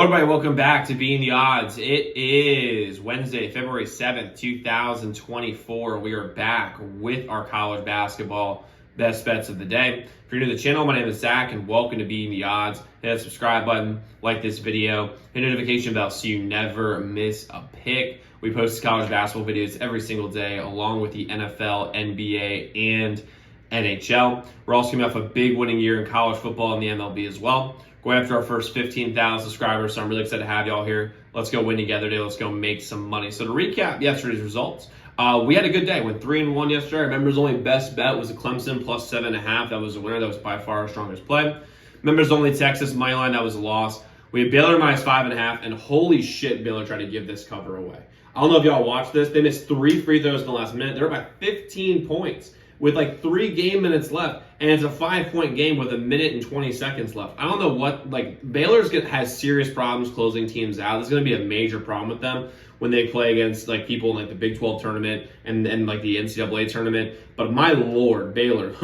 Everybody, welcome back to Being the Odds. It is Wednesday, February 7th, 2024. We are back with our college basketball best bets of the day. If you're new to the channel, my name is Zach, and welcome to Being the Odds. Hit that subscribe button, like this video, hit notification bell so you never miss a pick. We post college basketball videos every single day, along with the NFL, NBA, and NHL. We're also coming off a big winning year in college football and the MLB as well. Going after our first 15,000 subscribers, so I'm really excited to have y'all here. Let's go win together today. Let's go make some money. So to recap yesterday's results, we had a good day. Went 3-1 yesterday. Our members only best bet was a Clemson plus 7.5. That was a winner. That was by far our strongest play. Members only Texas money line. That was a loss. We had Baylor minus 5.5, and holy shit, Baylor tried to give this cover away. I don't know if y'all watched this. They missed 3 free throws in the last minute. They're up by 15 points with like 3 game minutes left, and it's a 5-point game with 1 minute and 20 seconds left. I don't know what, Baylor's has serious problems closing teams out. This is going to be a major problem with them when they play against people in the Big 12 tournament and the NCAA tournament. But my lord, Baylor,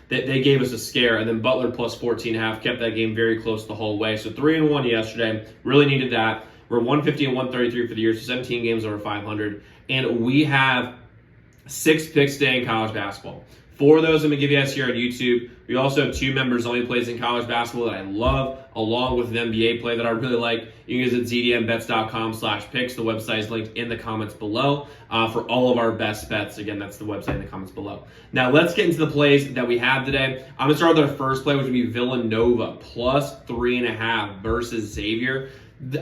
they gave us a scare. And then Butler plus 14.5 kept that game very close the whole way. So 3-1 yesterday, really needed that. We're 150 and 133 for the year, so 17 games over 500. And we have 6 picks today in college basketball. 4 of those I'm going to give you guys here on YouTube. We also have 2 members only plays in college basketball that I love, along with an NBA play that I really like. You can visit zdmbets.com/picks. The website is linked in the comments below for all of our best bets. Again, that's the website in the comments below. Now let's get into the plays that we have today. I'm going to start with our first play, which would be Villanova plus 3.5 versus Xavier.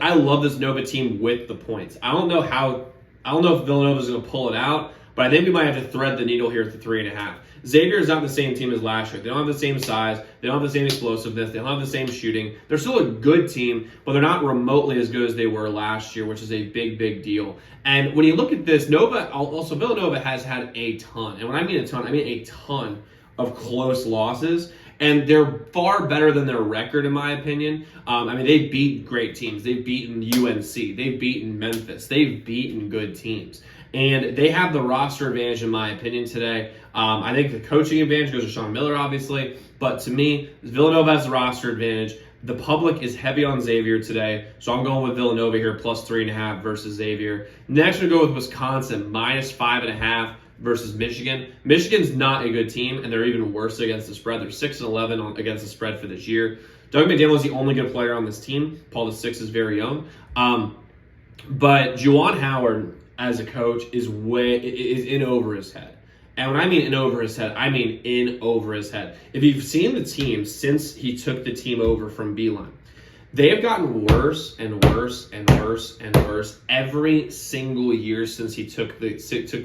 I love this Nova team with the points. I don't know if Villanova is going to pull it out, but I think we might have to thread the needle here at the 3.5. Xavier is not the same team as last year. They don't have the same size. They don't have the same explosiveness. They don't have the same shooting. They're still a good team, but they're not remotely as good as they were last year, which is a big, big deal. And when you look at this, Villanova has had a ton. And when I mean a ton, I mean a ton of close losses. And they're far better than their record, in my opinion. They've beat great teams. They've beaten UNC. They've beaten Memphis. They've beaten good teams. And they have the roster advantage, in my opinion, today. I think the coaching advantage goes to Sean Miller, obviously. But to me, Villanova has the roster advantage. The public is heavy on Xavier today. So I'm going with Villanova here, plus 3.5 versus Xavier. Next, we'll go with Wisconsin, minus 5.5 versus Michigan. Michigan's not a good team, and they're even worse against the spread. They're 6-11 against the spread for this year. Doug McDaniel is the only good player on this team. Paul VI's very own. But Juwan Howard, as a coach, is in over his head. And when I mean in over his head, I mean in over his head. If you've seen the team since he took the team over from Beeline, they have gotten worse and worse and worse and worse every single year since he took the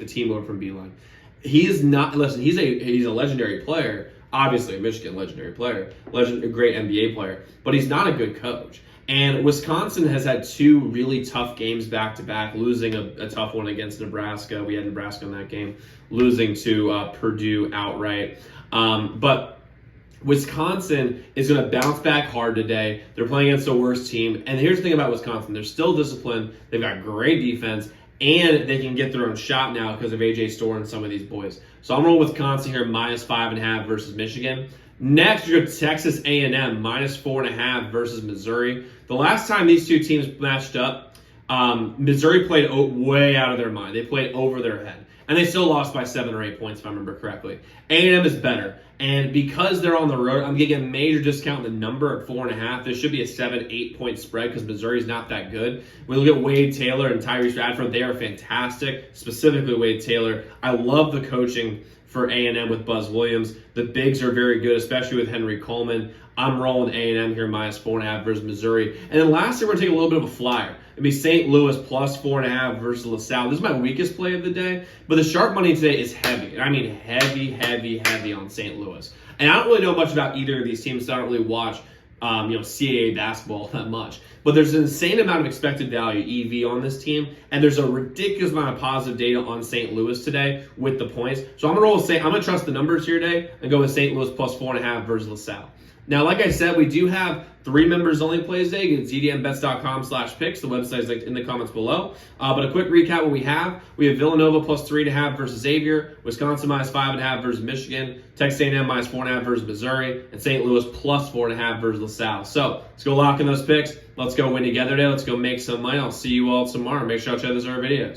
team over from Beeline. He's not, listen, he's a legendary player, obviously a Michigan legendary player, a great NBA player, but he's not a good coach. And Wisconsin has had 2 really tough games back-to-back, losing a tough one against Nebraska. We had Nebraska in that game, losing to Purdue outright. But Wisconsin is going to bounce back hard today. They're playing against a worse team. And here's the thing about Wisconsin. They're still disciplined. They've got great defense. And they can get their own shot now because of A.J. Storr and some of these boys. So I'm rolling Wisconsin here, minus 5.5 versus Michigan. Next, you go to Texas A&M, minus 4.5 versus Missouri. The last time these 2 teams matched up, Missouri played way out of their mind. They played over their head. And they still lost by 7 or 8 points, if I remember correctly. A&M is better. And because they're on the road, I'm getting a major discount in the number at 4.5. There should be a 7-8 point spread because Missouri's not that good. We look at Wade Taylor and Tyrese Radford. They are fantastic, specifically Wade Taylor. I love the coaching for A&M with Buzz Williams. The bigs are very good, especially with Henry Coleman. I'm rolling A&M here, minus 4.5 versus Missouri. And then lastly, we're going to take a little bit of a flyer. It'd be St. Louis plus 4.5 versus LaSalle. This is my weakest play of the day, but the sharp money today is heavy. And I mean heavy, heavy, heavy on St. Louis. And I don't really know much about either of these teams, so I don't really watch CAA basketball that much. But there's an insane amount of expected value, EV, on this team, and there's a ridiculous amount of positive data on St. Louis today with the points. So I'm going to trust the numbers here today and go with St. Louis plus 4.5 versus LaSalle. Now, like I said, we do have 3 members only plays today. It's zdmbets.com/picks. The website is linked in the comments below. But a quick recap: what we have Villanova plus 3.5 versus Xavier, Wisconsin minus 5.5 versus Michigan, Texas A&M minus 4.5 versus Missouri, and St. Louis plus 4.5 versus LaSalle. So let's go lock in those picks. Let's go win together today. Let's go make some money. I'll see you all tomorrow. Make sure y'all check those other videos.